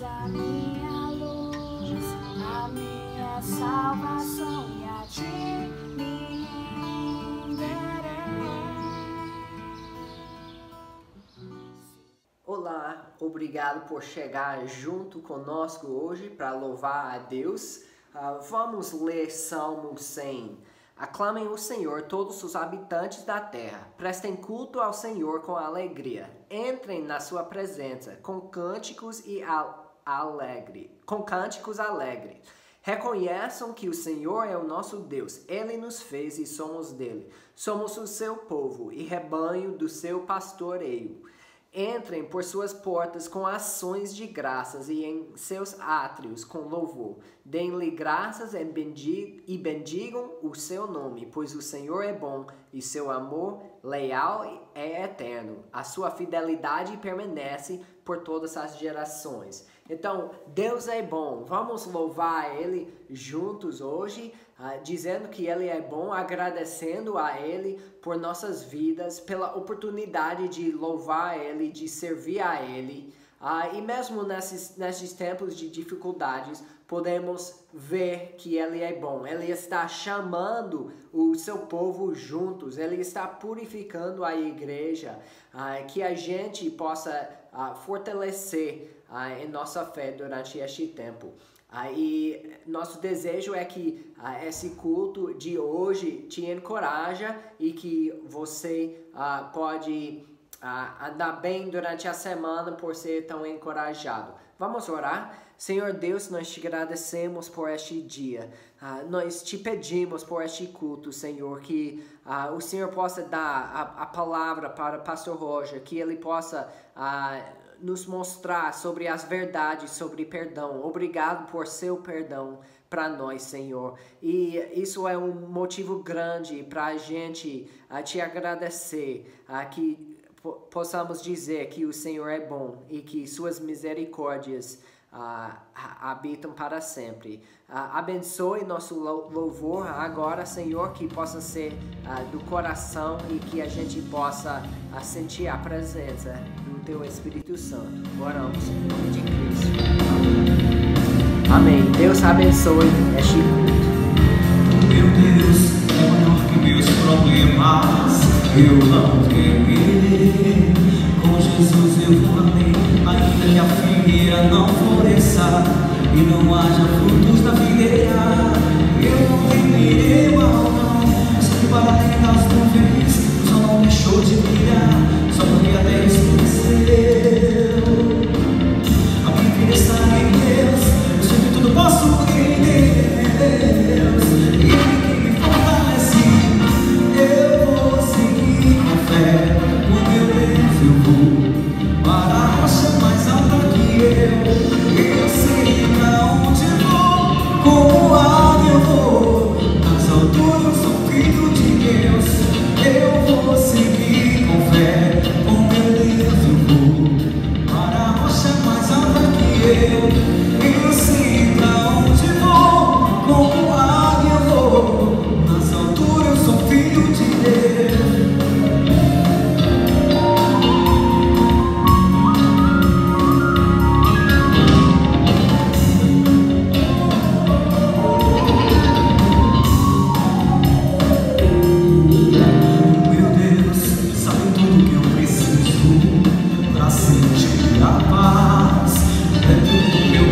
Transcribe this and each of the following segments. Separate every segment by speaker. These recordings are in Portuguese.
Speaker 1: a minha luz, a minha salvação, e a ti me renderei.
Speaker 2: Olá, obrigado por chegar junto conosco hoje para louvar a Deus. Vamos ler Salmo 100. Aclamem o Senhor todos os habitantes da terra. Prestem culto ao Senhor com alegria. Entrem na sua presença com cânticos alegres. Reconheçam que o Senhor é o nosso Deus. Ele nos fez e somos dele. Somos o seu povo e rebanho do seu pastoreio. Entrem por suas portas com ações de graças e em seus átrios com louvor. Deem-lhe graças e bendigam o seu nome, pois o Senhor é bom e seu amor leal é eterno. A sua fidelidade permanece por todas as gerações. Então, Deus é bom. Vamos louvar Ele juntos hoje, dizendo que Ele é bom, agradecendo a Ele por nossas vidas, pela oportunidade de louvar Ele, de servir a Ele. E mesmo nesses tempos de dificuldades, podemos ver que Ele é bom. Ele está chamando o seu povo juntos. Ele está purificando a igreja, que a gente possa fortalecer em nossa fé durante este tempo. E nosso desejo é que esse culto de hoje te encoraja e que você pode andar bem durante a semana por ser tão encorajado. Vamos orar? Senhor Deus, nós te agradecemos por este dia. Nós te pedimos por este culto, Senhor, que o Senhor possa dar a palavra para o pastor Roger, que ele possa nos mostrar sobre as verdades, sobre perdão. Obrigado por seu perdão para nós, Senhor. E isso é um motivo grande para a gente te agradecer, que possamos dizer que o Senhor é bom e que suas misericórdias habitam para sempre. Abençoe nosso louvor agora, Senhor, que possa ser do coração e que a gente possa sentir a presença do Teu Espírito Santo. Oramos em nome de Cristo. Amém. Deus abençoe este culto.
Speaker 3: Meu Deus é maior que meus problemas. Eu não temerei. Com Jesus eu vou além. Ainda que a figueira não floresça e não haja frutos da videira, eu não temerei mal, não. Estou pararei nas nuvens, o sol não deixou de brilhar, só porque a terra escureceu. A minha vida está em Deus, eu sei que tudo posso em Deus, e Ele que me fortalece. Eu vou seguir com fé, com meu Deus eu vou para a rocha mais alta que eu sei pra onde vou, como águia eu vou, nas alturas eu sou filho de Deus, eu vou seguir com fé, com meu Deus eu vou, para a rocha mais alta que eu sei pra onde vou, como águia eu vou, nas alturas eu sou filho de Deus. Sentir a paz dentro do meu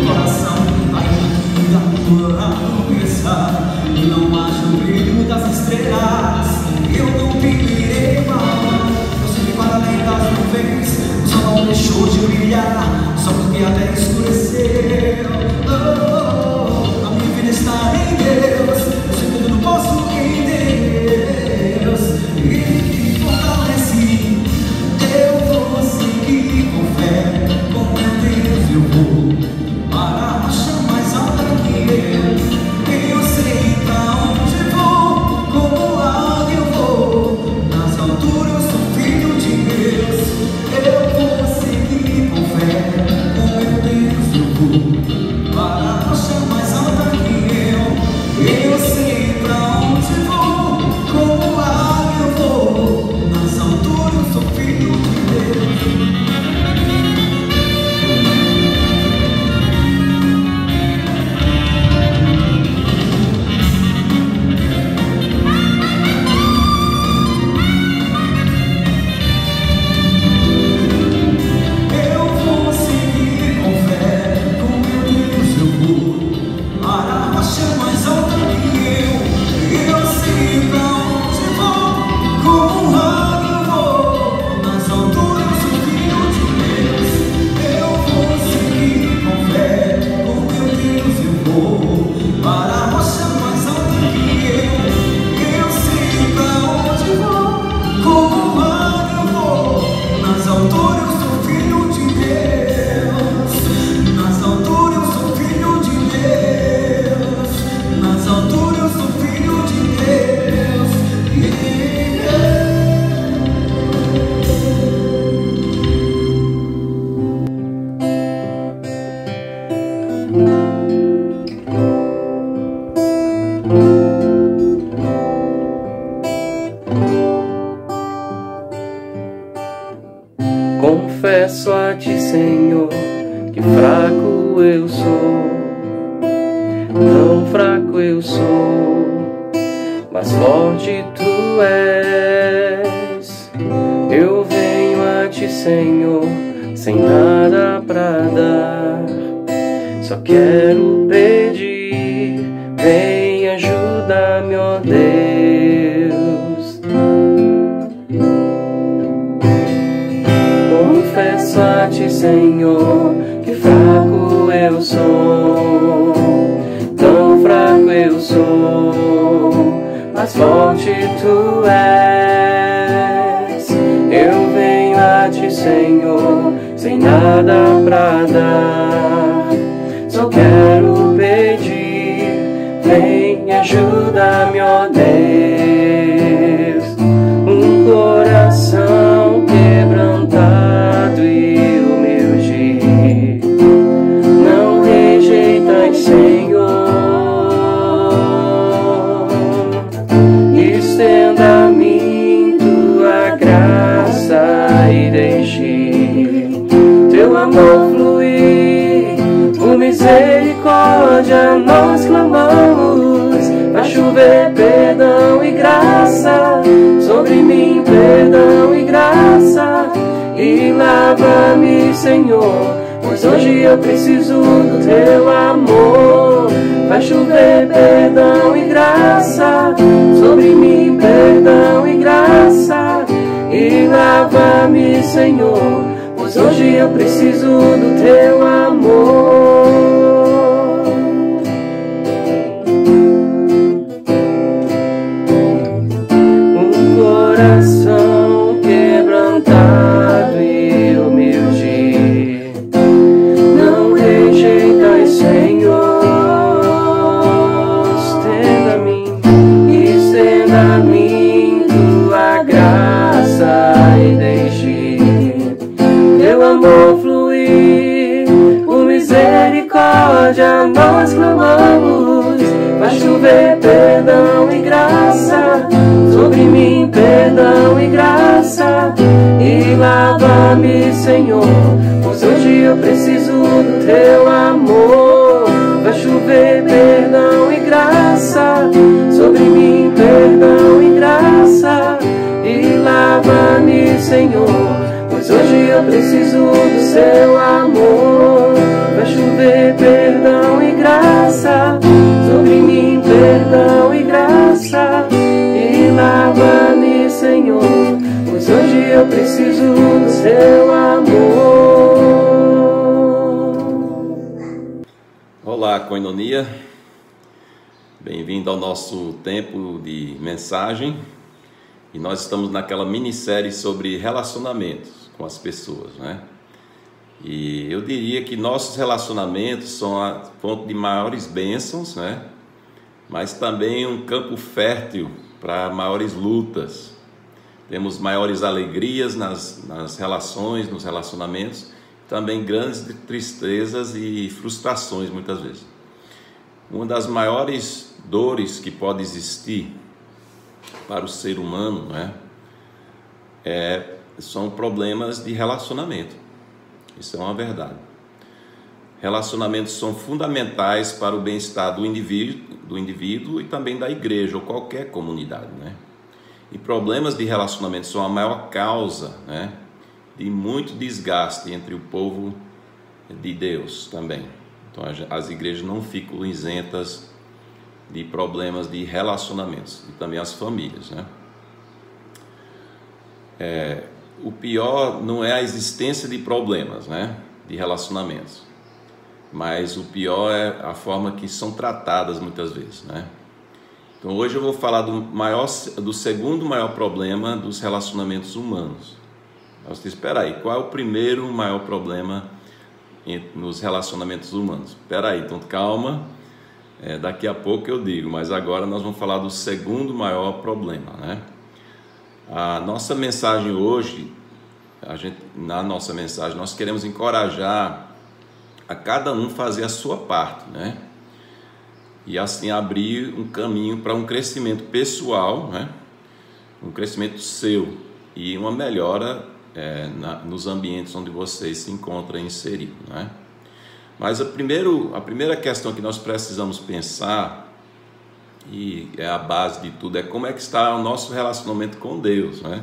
Speaker 4: fraco eu sou, tão fraco eu sou, mas forte tu és. Eu venho a ti, Senhor, sem nada pra dar, só quero pedir, vem ajuda-me, ó Deus. Confesso a ti, Senhor, que fraco eu sou, tão fraco eu sou, mas forte tu és. Eu venho a ti, Senhor, sem nada pra dar, só quero pedir, vem ajuda-me, ó Deus. Um coração quebrantado e humilde, não rejeitas, Senhor. Estenda a mim tua graça e deixe teu amor fluir. Por misericórdia nós clamamos, vai chover perdão e graça sobre mim, perdão e graça. E lava-me, Senhor, pois hoje eu preciso do teu amor. Vai chover perdão e graça sobre mim, perdão e graça. E lava-me, Senhor, pois hoje eu preciso do teu amor. Um coração quebrantado e humilde, não rejeitas, Senhor. Estenda a mim tua graça e deixe teu amor fluir. Por misericórdia nós clamamos, vai chover perdão e graça sobre mim, perdão e graça. E lava-me, Senhor, pois hoje eu preciso do teu amor. Vai chover perdão e graça sobre mim, perdão e graça. E lava-me, Senhor, pois hoje eu preciso do seu amor. Vai chover perdão e graça sobre mim, perdão e graça. E lava-me, Senhor, pois hoje eu preciso do seu amor.
Speaker 5: Olá, Koinonia. Bem-vindo ao nosso tempo de mensagem. E nós estamos naquela minissérie sobre relacionamentos com as pessoas, né? E eu diria que nossos relacionamentos são a fonte de maiores bênçãos, né? Mas também um campo fértil para maiores lutas. Temos maiores alegrias nas relações, nos relacionamentos, também grandes tristezas e frustrações muitas vezes. Uma das maiores dores que pode existir para o ser humano, né, são problemas de relacionamento. Isso é uma verdade. Relacionamentos são fundamentais para o bem-estar do indivíduo e também da igreja ou qualquer comunidade, né? E problemas de relacionamento são a maior causa, né, de muito desgaste entre o povo de Deus também. Então as igrejas não ficam isentas de problemas de relacionamentos e também as famílias, né? O pior não é a existência de problemas, né, de relacionamentos, mas o pior é a forma que são tratadas muitas vezes, né? Então hoje eu vou falar do segundo maior problema dos relacionamentos humanos. Você espera aí, qual é o primeiro maior problema nos relacionamentos humanos? Espera aí, então calma, daqui a pouco eu digo, mas agora nós vamos falar do segundo maior problema, né? A nossa mensagem hoje, na nossa mensagem, nós queremos encorajar a cada um fazer a sua parte, né? E assim abrir um caminho para um crescimento pessoal, né? Um crescimento seu e uma melhora nos ambientes onde você se encontra inserido, né? Mas a primeira questão que nós precisamos pensar, e é a base de tudo, é como é que está o nosso relacionamento com Deus, né?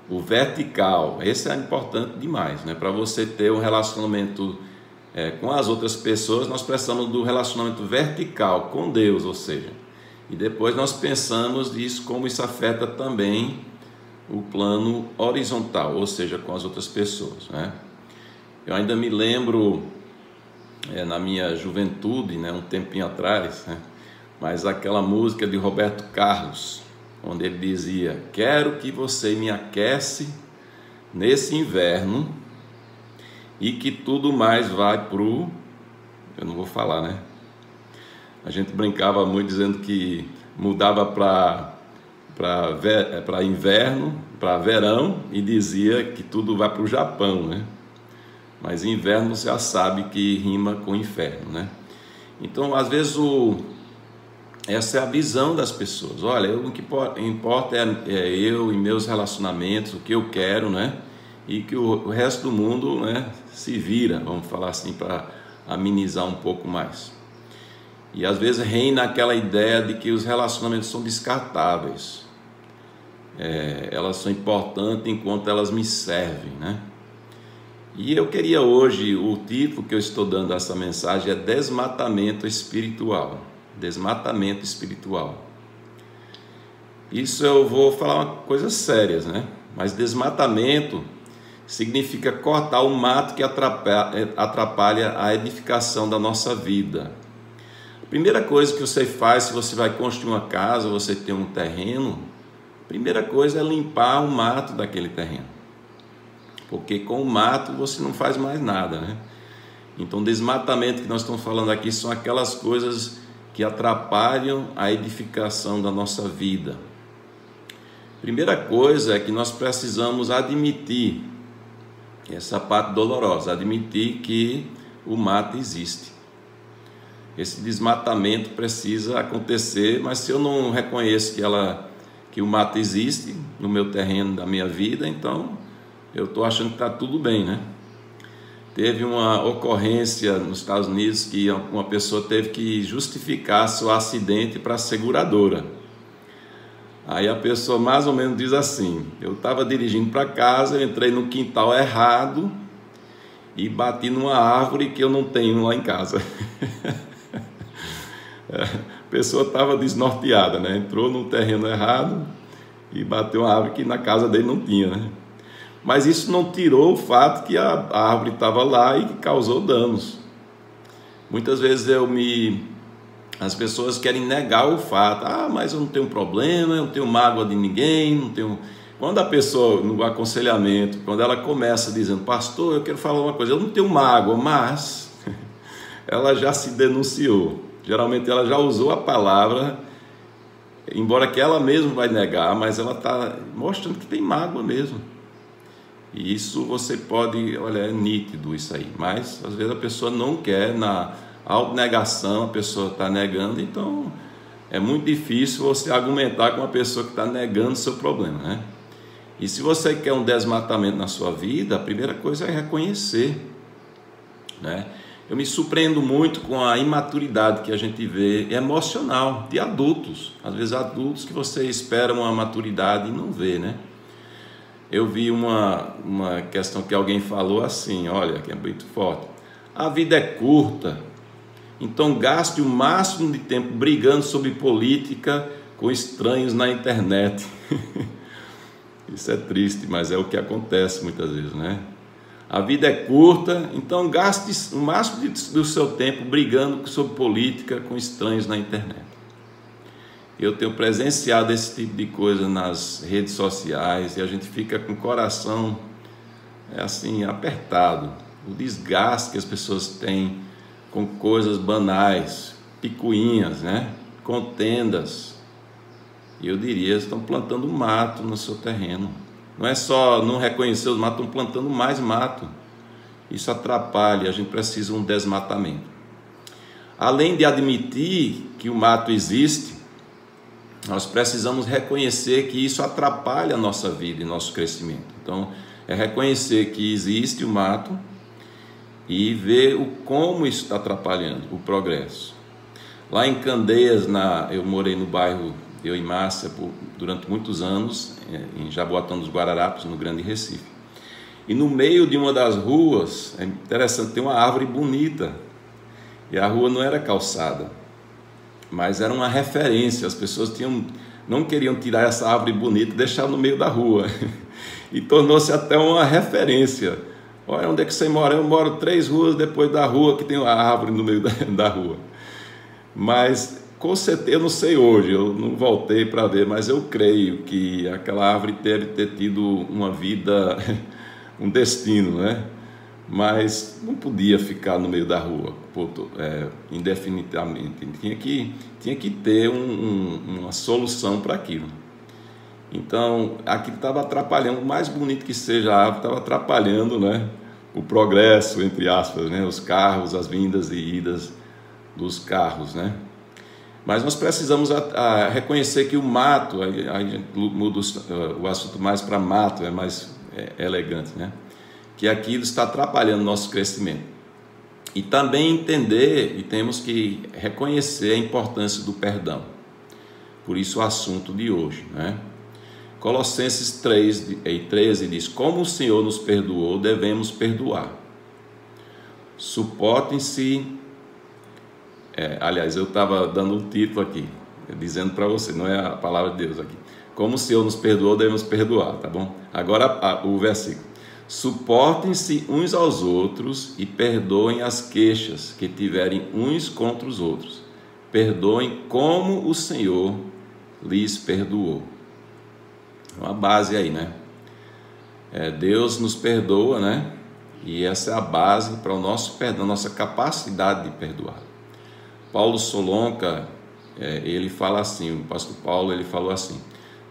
Speaker 5: O vertical, esse é importante demais, né? Para você ter um relacionamento com as outras pessoas, nós precisamos do relacionamento vertical com Deus, ou seja, e depois nós pensamos nisso, como isso afeta também o plano horizontal, ou seja, com as outras pessoas, né? Eu ainda me lembro, na minha juventude, né, um tempinho atrás, né, mas aquela música de Roberto Carlos, onde ele dizia: quero que você me aquece nesse inverno e que tudo mais vai pro... Eu não vou falar, né? A gente brincava muito dizendo que mudava para inverno, para verão, e dizia que tudo vai para o Japão, né? Mas inverno você já sabe que rima com inferno, né? Então, às vezes, essa é a visão das pessoas. Olha, o que importa é eu e meus relacionamentos, o que eu quero, né? E que o resto do mundo, né, se vira, vamos falar assim, para amenizar um pouco mais. E às vezes reina aquela ideia de que os relacionamentos são descartáveis. Elas são importantes enquanto elas me servem, né? E eu queria hoje, o título que eu estou dando a essa mensagem é Desmatamento Espiritual. Desmatamento espiritual. Isso eu vou falar uma coisas sérias, né? Mas desmatamento significa cortar o mato que atrapalha a edificação da nossa vida. A primeira coisa que você faz se você vai construir uma casa, você tem um terreno, a primeira coisa é limpar o mato daquele terreno. Porque com o mato você não faz mais nada, né? Então, desmatamento que nós estamos falando aqui são aquelas coisas que atrapalham a edificação da nossa vida. Primeira coisa é que nós precisamos admitir, essa parte dolorosa, admitir que o mato existe. Esse desmatamento precisa acontecer, mas se eu não reconheço que o mato existe no meu terreno da minha vida, então eu estou achando que está tudo bem, né? Teve uma ocorrência nos Estados Unidos que uma pessoa teve que justificar seu acidente para a seguradora. Aí a pessoa mais ou menos diz assim: eu estava dirigindo para casa, eu entrei no quintal errado e bati numa árvore que eu não tenho lá em casa. A pessoa estava desnorteada, né? Entrou no terreno errado e bateu uma árvore que na casa dele não tinha, né? Mas isso não tirou o fato que a árvore estava lá e que causou danos. Muitas vezes as pessoas querem negar o fato. Ah, mas eu não tenho problema, eu não tenho mágoa de ninguém, não tenho... Quando a pessoa, no aconselhamento, quando ela começa dizendo: pastor, eu quero falar uma coisa, eu não tenho mágoa, mas ela já se denunciou. Geralmente ela já usou a palavra, embora que ela mesma vai negar, mas ela está mostrando que tem mágoa mesmo. E isso você pode, olha, é nítido isso aí, mas às vezes a pessoa não quer, na autonegação a pessoa está negando, então é muito difícil você argumentar com uma pessoa que está negando o seu problema, né? E se você quer um desmatamento na sua vida, a primeira coisa é reconhecer, né? Eu me surpreendo muito com a imaturidade que a gente vê emocional de adultos, às vezes adultos que você espera uma maturidade e não vê, né? Eu vi uma questão que alguém falou assim, olha, que é muito forte: a vida é curta, então gaste o máximo de tempo brigando sobre política com estranhos na internet. Isso é triste, mas é o que acontece muitas vezes, né? A vida é curta, então gaste o máximo do seu tempo brigando sobre política com estranhos na internet. Eu tenho presenciado esse tipo de coisa nas redes sociais e a gente fica com o coração assim apertado. O desgaste que as pessoas têm com coisas banais, picuinhas, né? Contendas. E eu diria, estão plantando mato no seu terreno. Não é só não reconhecer os matos, estão plantando mais mato. Isso atrapalha, a gente precisa de um desmatamento. Além de admitir que o mato existe, nós precisamos reconhecer que isso atrapalha a nossa vida e nosso crescimento. Então, é reconhecer que existe o mato e ver como isso está atrapalhando o progresso. Lá em Candeias, eu morei no bairro, eu e Márcia, durante muitos anos, em Jaboatão dos Guararapes, no Grande Recife. E no meio de uma das ruas, é interessante, tem uma árvore bonita, e a rua não era calçada, mas era uma referência. As pessoas não queriam tirar essa árvore bonita e deixar no meio da rua, e tornou-se até uma referência. Olha, onde é que você mora? Eu moro 3 ruas depois da rua que tem a árvore no meio da rua. Mas, com certeza, eu não sei hoje, eu não voltei para ver, mas eu creio que aquela árvore deve ter tido uma vida, um destino, né? Mas não podia ficar no meio da rua indefinidamente. Tinha que ter uma solução para aquilo. Então, aquilo estava atrapalhando, o mais bonito que seja a árvore, estava atrapalhando, né, o progresso, entre aspas, né, os carros, as vindas e idas dos carros, né? Mas nós precisamos reconhecer que o mato, aí a gente muda o assunto mais para mato, é mais elegante, né? Que aquilo está atrapalhando o nosso crescimento. E também entender, e temos que reconhecer a importância do perdão. Por isso o assunto de hoje, né? Colossenses 3:13 diz: como o Senhor nos perdoou, devemos perdoar. Suportem-se. Aliás, eu estava dando um título aqui, dizendo para você, não é a palavra de Deus aqui. Como o Senhor nos perdoou, devemos perdoar, tá bom? Agora o versículo. Suportem-se uns aos outros e perdoem as queixas que tiverem uns contra os outros. Perdoem como o Senhor lhes perdoou. Uma base aí, né? Deus nos perdoa, né? E essa é a base para o nosso perdão, nossa capacidade de perdoar. Paulo Solonca, ele fala assim, o pastor Paulo, ele falou assim: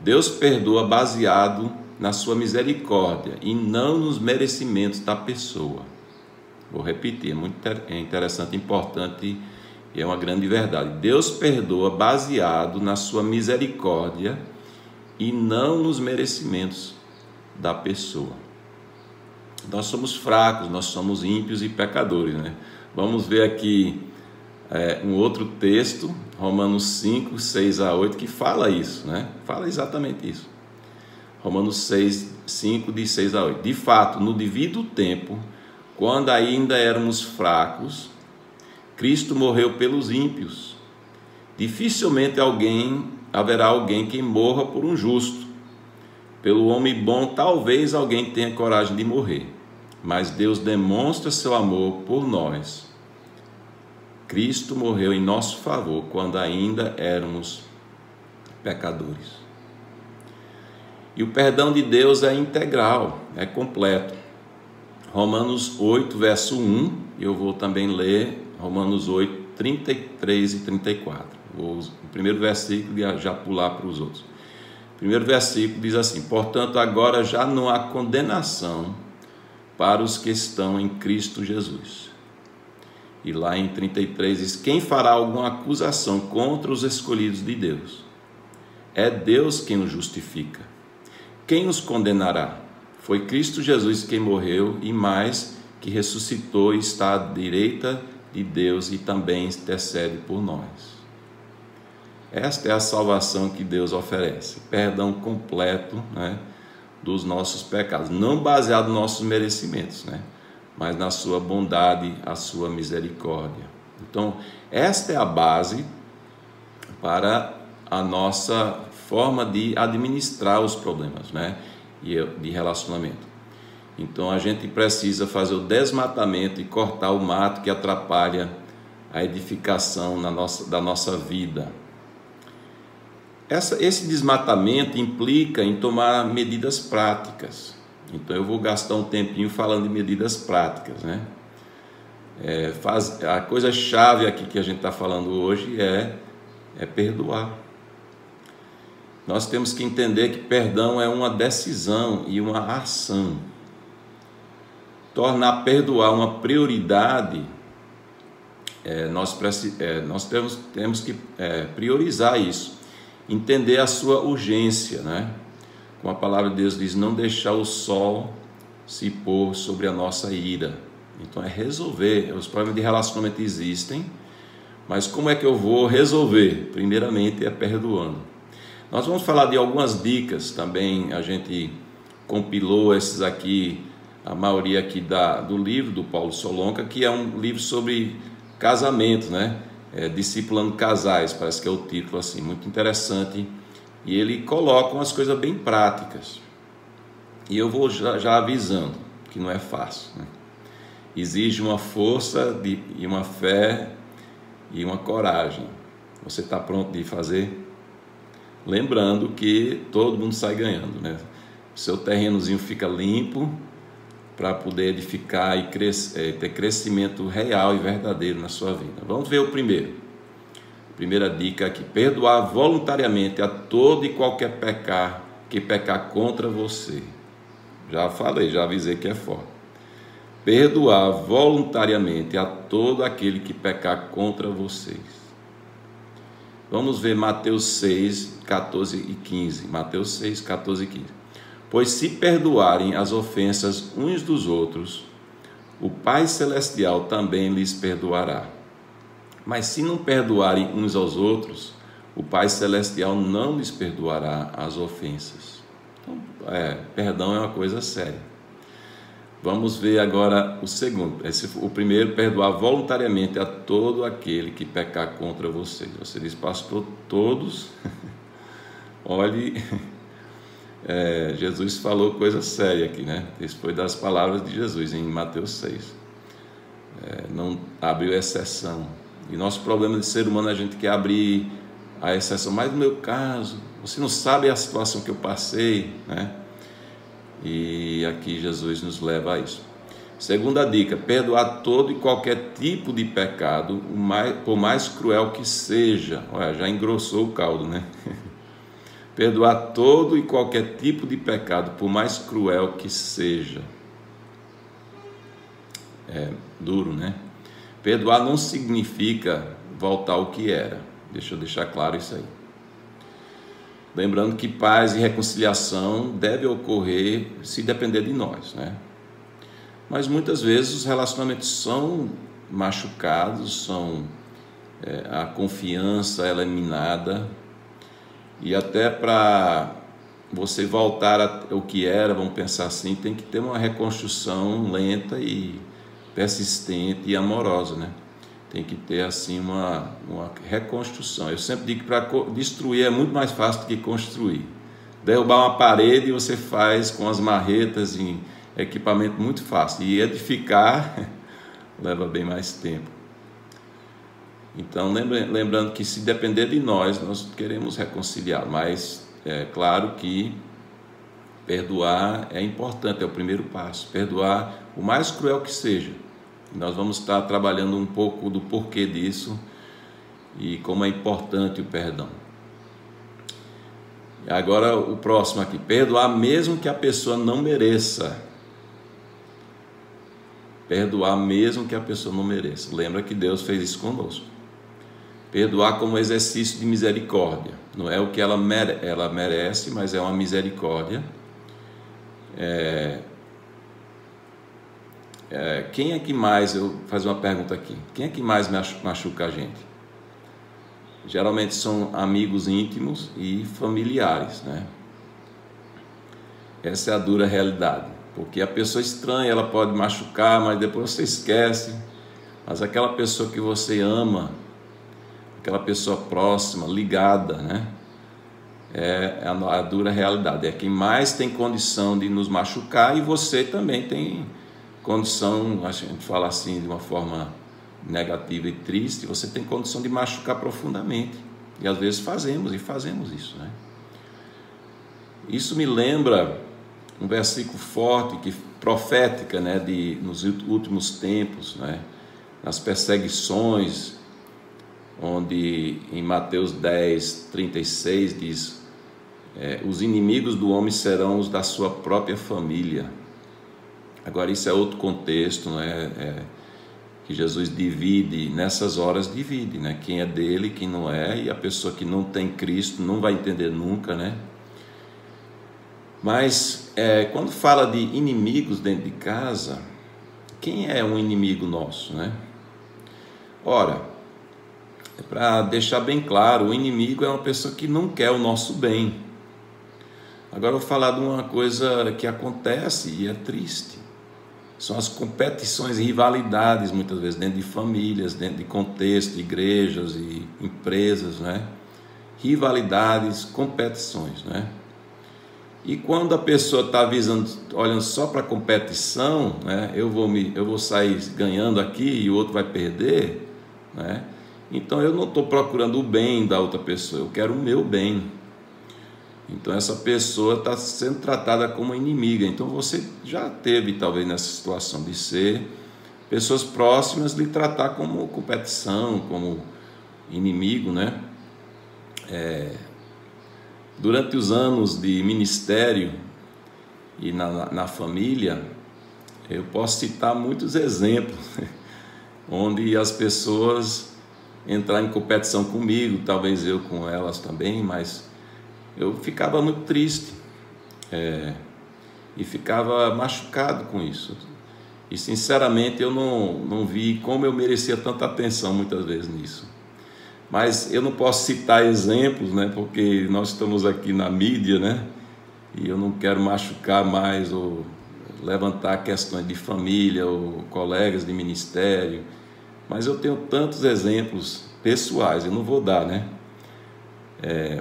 Speaker 5: Deus perdoa baseado na sua misericórdia e não nos merecimentos da pessoa. Vou repetir, é interessante, importante e é uma grande verdade. Deus perdoa baseado na sua misericórdia e não nos merecimentos da pessoa. Nós somos fracos, nós somos ímpios e pecadores, né? Vamos ver aqui um outro texto, Romanos 5, 6-8, que fala isso, né? Fala exatamente isso. Romanos 5, de 6-8. De fato, no devido tempo, quando ainda éramos fracos, Cristo morreu pelos ímpios. Dificilmente haverá alguém que morra por um justo. Pelo homem bom, talvez alguém tenha coragem de morrer. Mas Deus demonstra seu amor por nós. Cristo morreu em nosso favor quando ainda éramos pecadores. E o perdão de Deus é integral, é completo. Romanos 8, verso 1, eu vou também ler Romanos 8, 33 e 34. O primeiro versículo e já pular para os outros. O primeiro versículo diz assim: portanto, agora já não há condenação para os que estão em Cristo Jesus. E lá em 33 diz: quem fará alguma acusação contra os escolhidos de Deus? É Deus quem os justifica. Quem os condenará? Foi Cristo Jesus quem morreu e mais, que ressuscitou e está à direita de Deus e também intercede por nós. Esta é a salvação que Deus oferece, perdão completo, né, dos nossos pecados, não baseado nos nossos merecimentos, né, mas na sua bondade, a sua misericórdia. Então, esta é a base para a nossa forma de administrar os problemas, né, de relacionamento. Então, a gente precisa fazer o desmatamento e cortar o mato que atrapalha a edificação da nossa vida. Esse desmatamento implica em tomar medidas práticas. Então eu vou gastar um tempinho falando de medidas práticas, né? A coisa-chave aqui que a gente está falando hoje é perdoar. Nós temos que entender que perdão é uma decisão e uma ação. Tornar perdoar uma prioridade, nós temos que priorizar isso. Entender a sua urgência, né? Como a palavra de Deus diz, não deixar o sol se pôr sobre a nossa ira, Então é resolver. Os problemas de relacionamento existem, mas como é que eu vou resolver? Primeiramente é perdoando. Nós vamos falar de algumas dicas também. A gente compilou esses aqui, a maioria aqui do livro do Paulo Solonca, que é um livro sobre casamento, né? Discipulando casais, parece que é o título, assim, muito interessante. E ele coloca umas coisas bem práticas. E eu vou já avisando que não é fácil, né? Exige uma força e uma fé e uma coragem. Você está pronto de fazer? Lembrando que todo mundo sai ganhando, né? Seu terrenozinho fica limpo para poder edificar e ter crescimento real e verdadeiro na sua vida. Vamos ver o primeiro. Primeira dica aqui: perdoar voluntariamente a todo e qualquer que pecar contra você. Já falei, já avisei que é forte. Perdoar voluntariamente a todo aquele que pecar contra vocês. Vamos ver Mateus 6, 14 e 15. Mateus 6, 14 e 15. Pois se perdoarem as ofensas uns dos outros, o Pai Celestial também lhes perdoará. Mas se não perdoarem uns aos outros, o Pai Celestial não lhes perdoará as ofensas. Então, perdão é uma coisa séria. Vamos ver agora o segundo. O primeiro, perdoar voluntariamente a todo aquele que pecar contra vocês. Você diz, pastor, todos? Olhe, Jesus falou coisa séria aqui, né? Isso foi das palavras de Jesus em Mateus 6. Não abriu exceção. E nosso problema de ser humano, a gente quer abrir a exceção. Mas no meu caso, você não sabe a situação que eu passei, né? E aqui Jesus nos leva a isso. Segunda dica: perdoar todo e qualquer tipo de pecado, por mais cruel que seja. Olha, já engrossou o caldo, né? Perdoar todo e qualquer tipo de pecado, por mais cruel que seja. É duro, né? Perdoar não significa voltar ao que era. Deixa eu deixar claro isso aí. Lembrando que paz e reconciliação deve ocorrer se depender de nós, né? Mas muitas vezes os relacionamentos são machucados, a confiança ela é minada, e até para você voltar ao que era, vamos pensar assim, tem que ter uma reconstrução lenta e persistente e amorosa, né? Tem que ter assim uma reconstrução. Eu sempre digo que para destruir é muito mais fácil do que construir. Derrubar uma parede você faz com as marretas em equipamento muito fácil. E edificar leva bem mais tempo. Então, lembrando que se depender de nós queremos reconciliar. Mas é claro que perdoar é importante, é o primeiro passo. Perdoar o mais cruel que seja. Nós vamos estar trabalhando um pouco do porquê disso e como é importante o perdão. Agora o próximo aqui: perdoar mesmo que a pessoa não mereça. Perdoar mesmo que a pessoa não mereça. Lembra que Deus fez isso conosco. Perdoar como exercício de misericórdia. Não é o que ela merece, mas é uma misericórdia. Quem é que mais, eu vou fazer uma pergunta aqui, quem é que mais machuca a gente? Geralmente são amigos íntimos e familiares, né? Essa é a dura realidade, porque a pessoa estranha, ela pode machucar, mas depois você esquece. Mas aquela pessoa que você ama, aquela pessoa próxima, ligada, né? É a dura realidade, é quem mais tem condição de nos machucar, e você também tem condição, a gente fala assim de uma forma negativa e triste, você tem condição de machucar profundamente, e às vezes fazemos isso, né? Isso me lembra um versículo forte, profética, né, nos últimos tempos, né, nas perseguições, onde em Mateus 10, 36 diz: os inimigos do homem serão os da sua própria família. Agora isso é outro contexto, né? Que Jesus divide, nessas horas divide, né? Quem é dele, quem não é, e a pessoa que não tem Cristo não vai entender nunca, né? Mas quando fala de inimigos dentro de casa, quem é um inimigo nosso, né? Ora, para deixar bem claro, o inimigo é uma pessoa que não quer o nosso bem. Agora eu vou falar de uma coisa que acontece e é triste. São as competições e rivalidades, muitas vezes, dentro de famílias, dentro de contexto, de igrejas e empresas, né? Rivalidades, competições, né? E quando a pessoa está olhando só para a competição, né? Eu vou sair ganhando aqui e o outro vai perder, né? Então eu não estou procurando o bem da outra pessoa, eu quero o meu bem. Então essa pessoa está sendo tratada como inimiga. Então você já teve talvez nessa situação de ser pessoas próximas lhe tratar como competição, como inimigo, né? Durante os anos de ministério e na família, eu posso citar muitos exemplos onde as pessoas entraram em competição comigo, talvez eu com elas também, mas eu ficava muito triste e ficava machucado com isso. E sinceramente eu não vi como eu merecia tanta atenção muitas vezes nisso. Mas eu não posso citar exemplos, né, porque nós estamos aqui na mídia, né, e eu não quero machucar mais ou levantar questões de família ou colegas de ministério. Mas eu tenho tantos exemplos pessoais, eu não vou dar, né?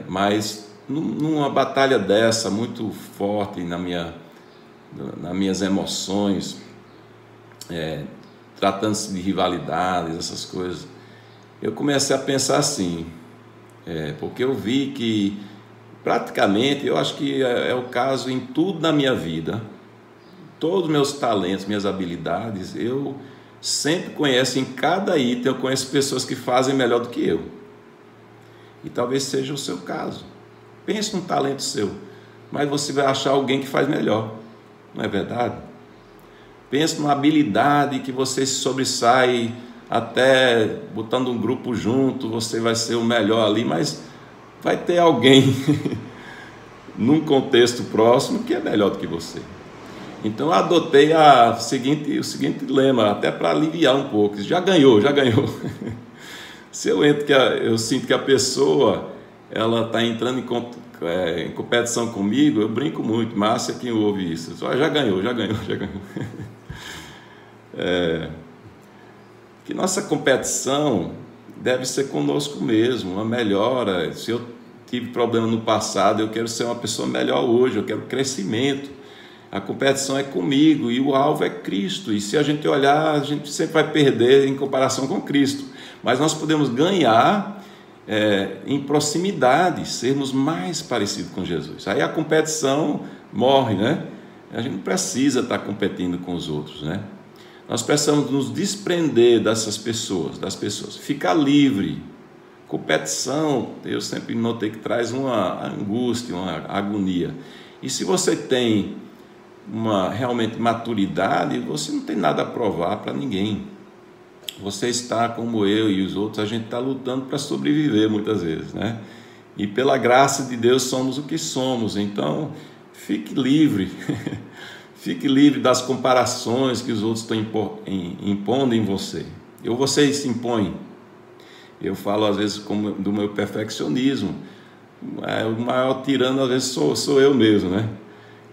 Speaker 5: Mas numa batalha dessa, muito forte nas minhas emoções, tratando-se de rivalidades, essas coisas, eu comecei a pensar assim, porque eu vi que praticamente, eu acho que é o caso em tudo na minha vida, todos os meus talentos, minhas habilidades, eu sempre conheço, em cada item eu conheço pessoas que fazem melhor do que eu. E talvez seja o seu caso. Pense num talento seu, mas você vai achar alguém que faz melhor, não é verdade? Pense numa habilidade que você se sobressai, até botando um grupo junto, você vai ser o melhor ali, mas vai ter alguém num contexto próximo que é melhor do que você. Então eu adotei o seguinte lema, até para aliviar um pouco. Já ganhou. Se eu sinto que a pessoa ela está entrando em competição comigo, eu brinco muito. Márcia quem ouve isso, já ganhou. Que nossa competição deve ser conosco mesmo, uma melhora. Se eu tive problema no passado, eu quero ser uma pessoa melhor hoje, eu quero crescimento. A competição é comigo e o alvo é Cristo. E se a gente olhar, a gente sempre vai perder em comparação com Cristo. Mas nós podemos ganhar em proximidade, sermos mais parecidos com Jesus. Aí a competição morre, né? A gente não precisa estar competindo com os outros, né? Nós precisamos nos desprender das pessoas, ficar livre. Competição, eu sempre notei que traz uma angústia, uma agonia. E se você tem realmente maturidade, você não tem nada a provar para ninguém. Você está como eu e os outros, a gente está lutando para sobreviver muitas vezes, né? E pela graça de Deus somos o que somos, então fique livre. Fique livre das comparações que os outros estão impondo em você. Ou você se impõe. Eu falo às vezes do meu perfeccionismo. O maior tirano às vezes sou eu mesmo, né?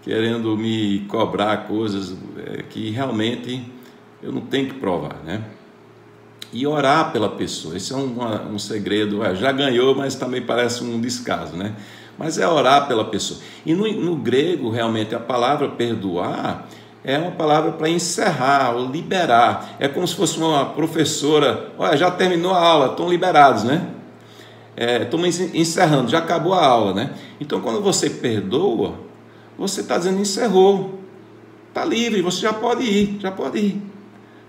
Speaker 5: Querendo me cobrar coisas que realmente eu não tenho que provar, né? E orar pela pessoa. Esse é um segredo. Já ganhou, mas também parece um descaso, né? Mas é orar pela pessoa. E no grego, realmente, a palavra perdoar é uma palavra para encerrar ou liberar. É como se fosse uma professora, olha, já terminou a aula, estão liberados, né? Estamos encerrando, já acabou a aula, né? Então, quando você perdoa, você está dizendo encerrou, está livre, você já pode ir.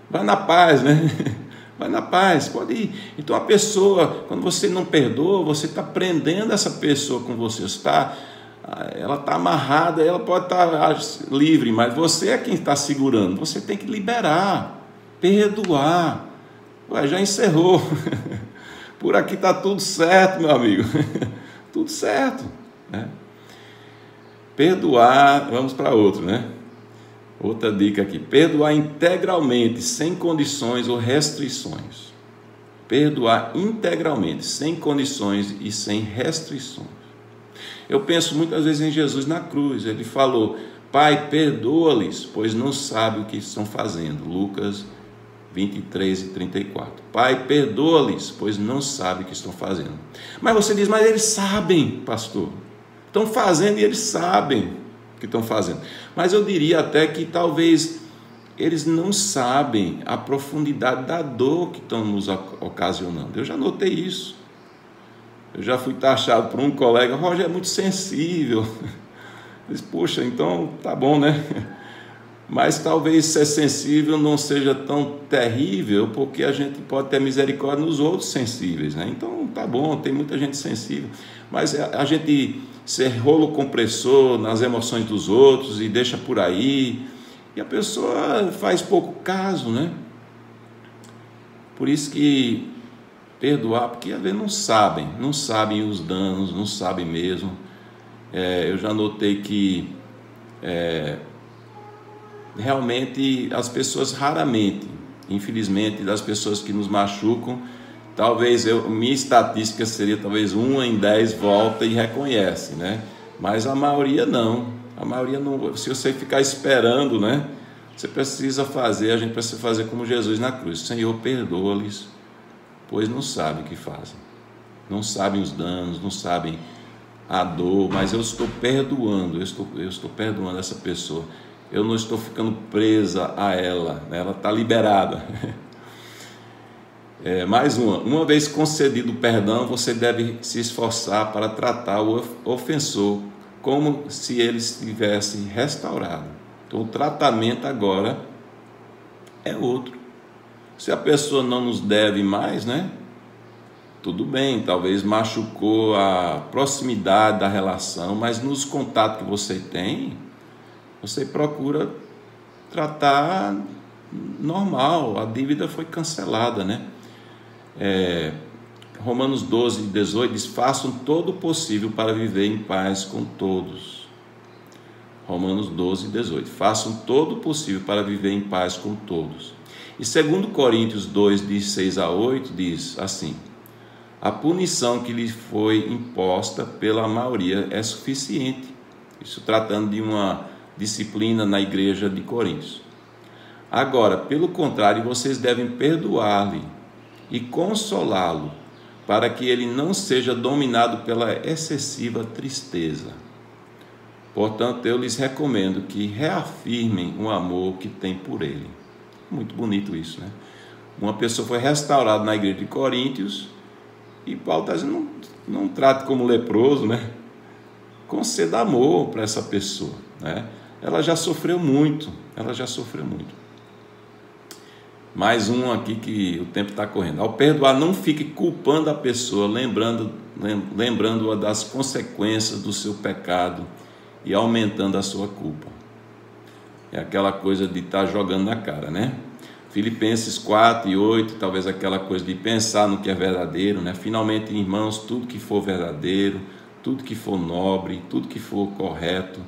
Speaker 5: Vai na paz, né? Vai na paz, pode ir. Então a pessoa, quando você não perdoa, você está prendendo essa pessoa com você. Ela está amarrada, ela pode estar livre, mas você é quem está segurando. Você tem que liberar, perdoar. Ué, já encerrou. Por aqui está tudo certo, meu amigo. Tudo certo, né? Perdoar, vamos para outro, né? Outra dica aqui: perdoar integralmente, sem condições ou restrições. Perdoar integralmente, sem condições e sem restrições. Eu penso muitas vezes em Jesus na cruz. Ele falou: Pai, perdoa-lhes, pois não sabem o que estão fazendo. Lucas 23 e 34. Pai, perdoa-lhes, pois não sabem o que estão fazendo. Mas você diz: mas eles sabem, pastor. Estão fazendo e eles sabem o que estão fazendo. Mas eu diria até que talvez eles não sabem a profundidade da dor que estão nos ocasionando. Eu já notei isso. Eu já fui taxado por um colega: Roger é muito sensível. Eu disse: poxa, então tá bom, né? Mas talvez ser sensível não seja tão terrível, porque a gente pode ter misericórdia nos outros sensíveis, né? Então tá bom, tem muita gente sensível, mas a gente ser rolo compressor nas emoções dos outros e deixa por aí, e a pessoa faz pouco caso, né? Por isso que perdoar, porque às vezes não sabem os danos, não sabem mesmo. Eu já notei que realmente as pessoas raramente, infelizmente, das pessoas que nos machucam, talvez minha estatística seria talvez 1 em 10 volta e reconhece, né? Mas a maioria não. A maioria não. Se você ficar esperando, né? A gente precisa fazer como Jesus na cruz: Senhor, perdoa-lhes, pois não sabem o que fazem. Não sabem os danos, não sabem a dor, mas eu estou perdoando, eu estou perdoando essa pessoa. Eu não estou ficando presa a ela, né? Ela está liberada. Mais uma vez concedido o perdão, você deve se esforçar para tratar o ofensor como se ele estivesse restaurado. Então o tratamento agora é outro. Se a pessoa não nos deve mais, né? Tudo bem, talvez machucou a proximidade da relação, mas nos contatos que você tem, você procura tratar normal. A dívida foi cancelada, né? Romanos 12, 18 diz: façam todo o possível para viver em paz com todos. Romanos 12, 18. Façam todo o possível para viver em paz com todos. E 2 Coríntios 2, de 6 a 8, diz assim: a punição que lhe foi imposta pela maioria é suficiente. Isso tratando de uma disciplina na igreja de Coríntios. Agora, pelo contrário, vocês devem perdoar-lhe e consolá-lo, para que ele não seja dominado pela excessiva tristeza. Portanto, eu lhes recomendo que reafirmem o amor que tem por ele. Muito bonito isso, né? Uma pessoa foi restaurada na igreja de Coríntios e Paulo está dizendo: não trate como leproso, né? Conceda amor para essa pessoa, né? Ela já sofreu muito, Mais um aqui que o tempo está correndo. Ao perdoar, não fique culpando a pessoa, lembrando-a das consequências do seu pecado e aumentando a sua culpa. É aquela coisa de estar jogando na cara, né? Filipenses 4 e 8, talvez aquela coisa de pensar no que é verdadeiro, né? Finalmente, irmãos, tudo que for verdadeiro, tudo que for nobre, tudo que for correto,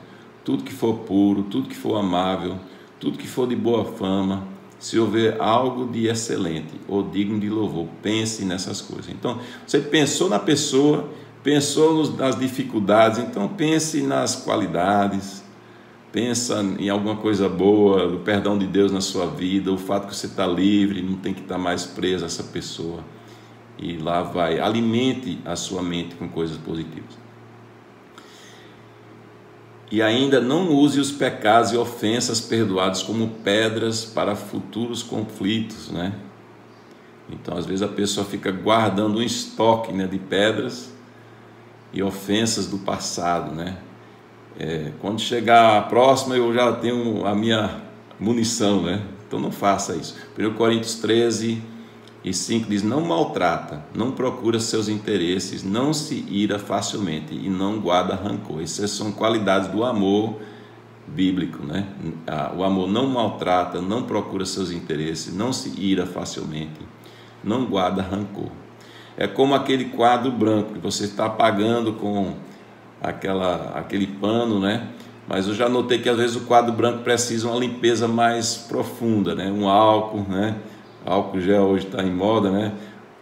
Speaker 5: tudo que for puro, tudo que for amável, tudo que for de boa fama, se houver algo de excelente ou digno de louvor, pense nessas coisas. Então, você pensou na pessoa, pensou nas dificuldades, então pense nas qualidades, pensa em alguma coisa boa, o perdão de Deus na sua vida, o fato que você está livre, não tem que estar mais preso a essa pessoa. E lá vai, alimente a sua mente com coisas positivas. E ainda não use os pecados e ofensas perdoados como pedras para futuros conflitos, né? Então, às vezes a pessoa fica guardando um estoque, né, de pedras e ofensas do passado, né? Quando chegar a próxima, eu já tenho a minha munição, né? Então não faça isso. 1 Coríntios 13 e 5 diz: não maltrata, não procura seus interesses, não se ira facilmente e não guarda rancor. Essas são qualidades do amor bíblico, né? O amor não maltrata, não procura seus interesses, não se ira facilmente, não guarda rancor. É como aquele quadro branco que você está apagando com aquele pano, né? Mas eu já notei que às vezes o quadro branco precisa uma limpeza mais profunda, né? Um álcool, né? Álcool gel hoje está em moda, né?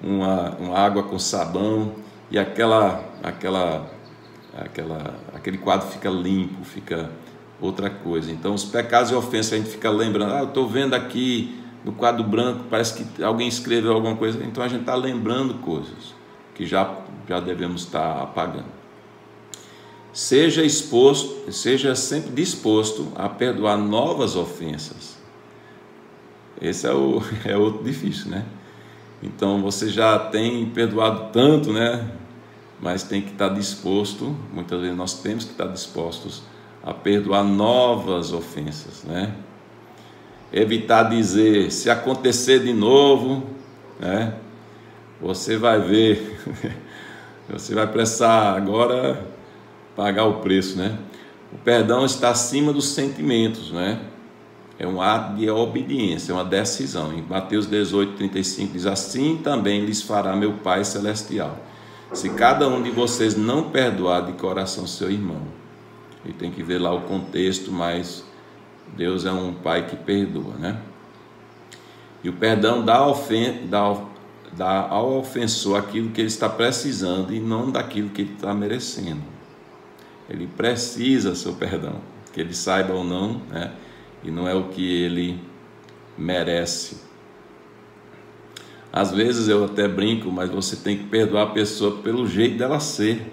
Speaker 5: Uma água com sabão, e aquele quadro fica limpo, fica outra coisa. Então os pecados e ofensas a gente fica lembrando, eu estou vendo aqui no quadro branco, parece que alguém escreveu alguma coisa, então a gente está lembrando coisas que já devemos estar apagando. Seja sempre disposto a perdoar novas ofensas. Esse é outro difícil, né? Então você já tem perdoado tanto, né? Mas tem que estar disposto, muitas vezes nós temos que estar dispostos a perdoar novas ofensas, né? Evitar dizer, se acontecer de novo, né? Você vai ver, você vai precisar agora pagar o preço, né? O perdão está acima dos sentimentos, né? É um ato de obediência, é uma decisão. Em Mateus 18:35 diz, assim também lhes fará meu Pai Celestial, se cada um de vocês não perdoar de coração seu irmão. E tem que ver lá o contexto, mas Deus é um Pai que perdoa, né? E o perdão dá ao ofensor aquilo que ele está precisando e não daquilo que ele está merecendo. Ele precisa seu perdão, que ele saiba ou não, né? E não é o que ele merece. Às vezes eu até brinco, mas você tem que perdoar a pessoa pelo jeito dela ser,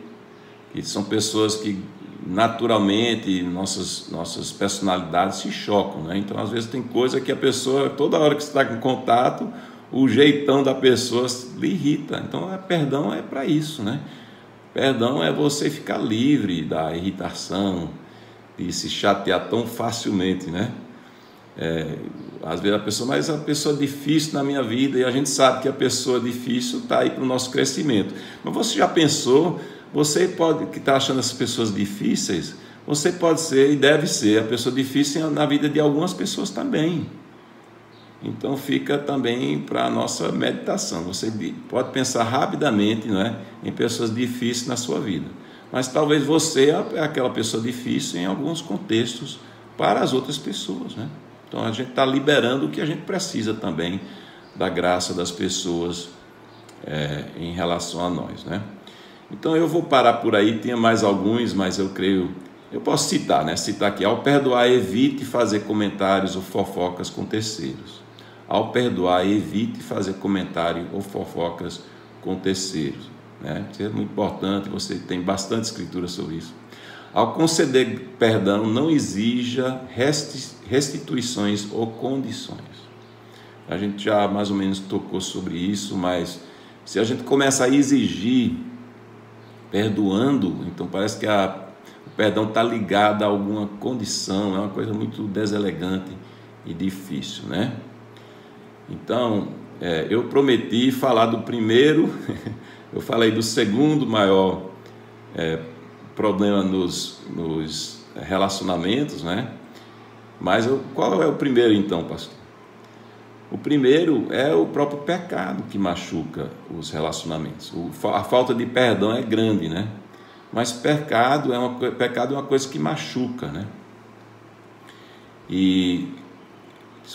Speaker 5: que são pessoas que naturalmente nossas personalidades se chocam, né? Então às vezes tem coisa que a pessoa, toda hora que você está com contato, o jeitão da pessoa lhe irrita. Então perdão é para isso, né? Perdão é você ficar livre da irritação, de se chatear tão facilmente, né? Às vezes mas a pessoa difícil na minha vida, e a gente sabe que a pessoa difícil está aí para o nosso crescimento. Mas você já pensou, você pode, que está achando essas pessoas difíceis, você pode ser e deve ser a pessoa difícil na vida de algumas pessoas também. Então fica também para a nossa meditação. Você pode pensar rapidamente, não é, em pessoas difíceis na sua vida. Mas talvez você é aquela pessoa difícil em alguns contextos para as outras pessoas, né? Então a gente está liberando o que a gente precisa também da graça das pessoas em relação a nós, né? Então eu vou parar por aí, tinha mais alguns, mas eu creio, eu posso citar, né? Citar aqui, ao perdoar, evite fazer comentários ou fofocas com terceiros. Ao perdoar, evite fazer comentário ou fofocas com terceiros, né? Isso é muito importante, você tem bastante escritura sobre isso. Ao conceder perdão, não exija restituições ou condições. A gente já mais ou menos tocou sobre isso, mas se a gente começa a exigir perdoando, então parece que o perdão está ligado a alguma condição, é uma coisa muito deselegante e difícil, né? Então, eu prometi falar do primeiro, eu falei do segundo maior problema nos relacionamentos, né? Mas qual é o primeiro então, pastor? O primeiro é o próprio pecado que machuca os relacionamentos. A falta de perdão é grande, né? Mas pecado é uma coisa que machuca, né? E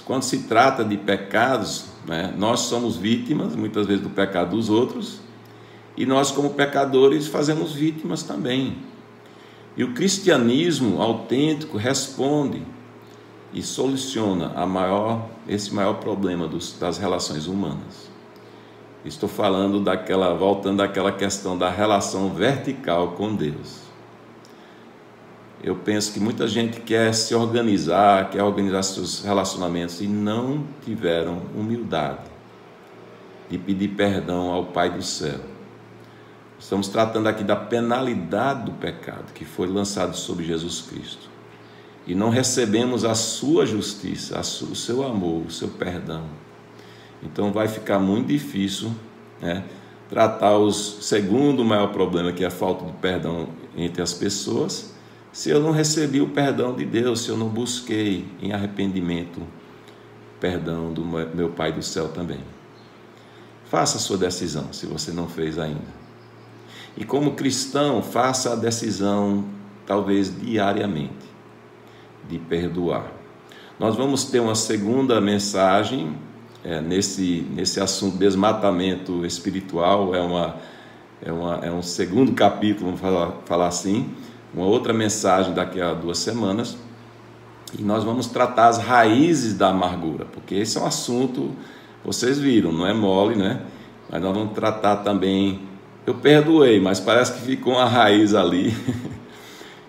Speaker 5: quando se trata de pecados, né, nós somos vítimas muitas vezes do pecado dos outros, e nós como pecadores fazemos vítimas também. E o cristianismo autêntico responde e soluciona esse maior problema das relações humanas. Estou falando voltando àquela questão da relação vertical com Deus. Eu penso que muita gente quer se organizar, quer organizar seus relacionamentos e não tiveram humildade de pedir perdão ao Pai do céu. Estamos tratando aqui da penalidade do pecado que foi lançado sobre Jesus Cristo. E não recebemos a sua justiça, o seu amor, o seu perdão. Então vai ficar muito difícil, né, tratar o segundo maior problema, que é a falta de perdão entre as pessoas, se eu não recebi o perdão de Deus, se eu não busquei em arrependimento perdão do meu Pai do céu também. Faça a sua decisão, se você não fez ainda. E como cristão, faça a decisão, talvez diariamente. de perdoar. Nós vamos ter uma segunda mensagem nesse assunto desmatamento espiritual, é um segundo capítulo, vamos falar assim, uma outra mensagem daqui a 2 semanas, e nós vamos tratar as raízes da amargura, porque esse é um assunto, vocês viram, não é mole, né? Mas nós vamos tratar também, eu perdoei, mas parece que ficou uma raiz ali.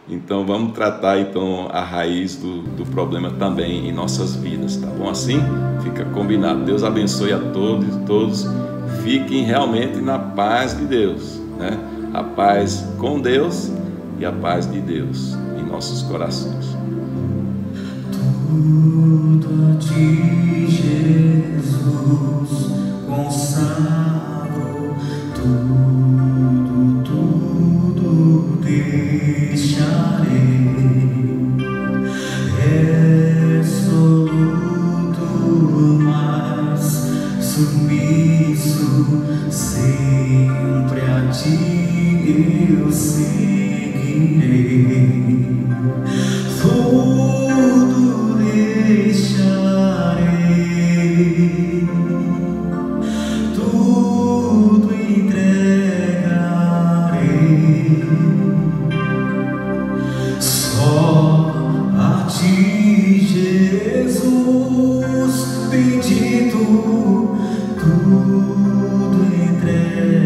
Speaker 5: Então vamos tratar então a raiz do problema também em nossas vidas, tá bom? Assim fica combinado. Deus abençoe a todos fiquem realmente na paz de Deus, né? A paz com Deus e a paz de Deus em nossos corações.
Speaker 3: Tudo a ti, Jesus, consagro, tudo deixarei, resoluto, mas submisso, sempre a ti eu seguirei. Tudo deixarei, tudo entregarei, só a ti, Jesus bendito, tudo entregarei.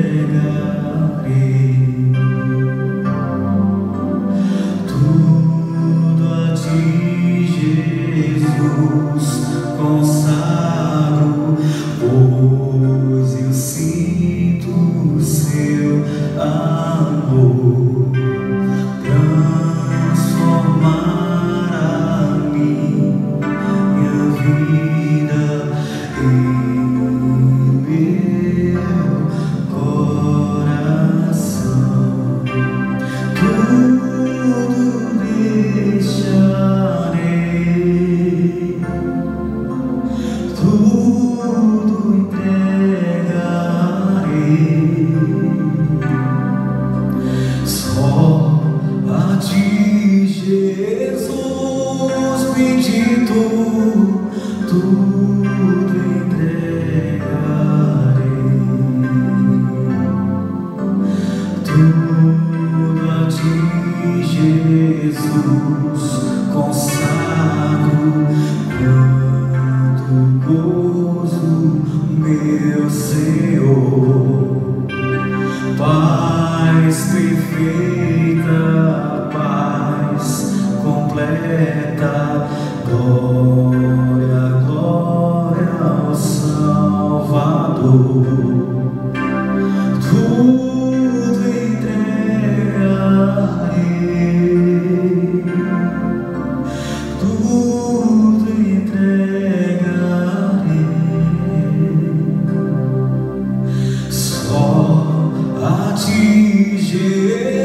Speaker 3: Consagro, pois eu sinto o seu amor transformar a minha vida em meu coração. Tudo deixarei, tudo entregarei, só a ti, Jesus bendito, tudo entregarei, tudo a ti, Jesus consagro. Gozo, meu Senhor, paz perfeita, paz completa, glória, glória ao Salvador. Tudo entregarei, tudo entregarei, só a ti, Jesus.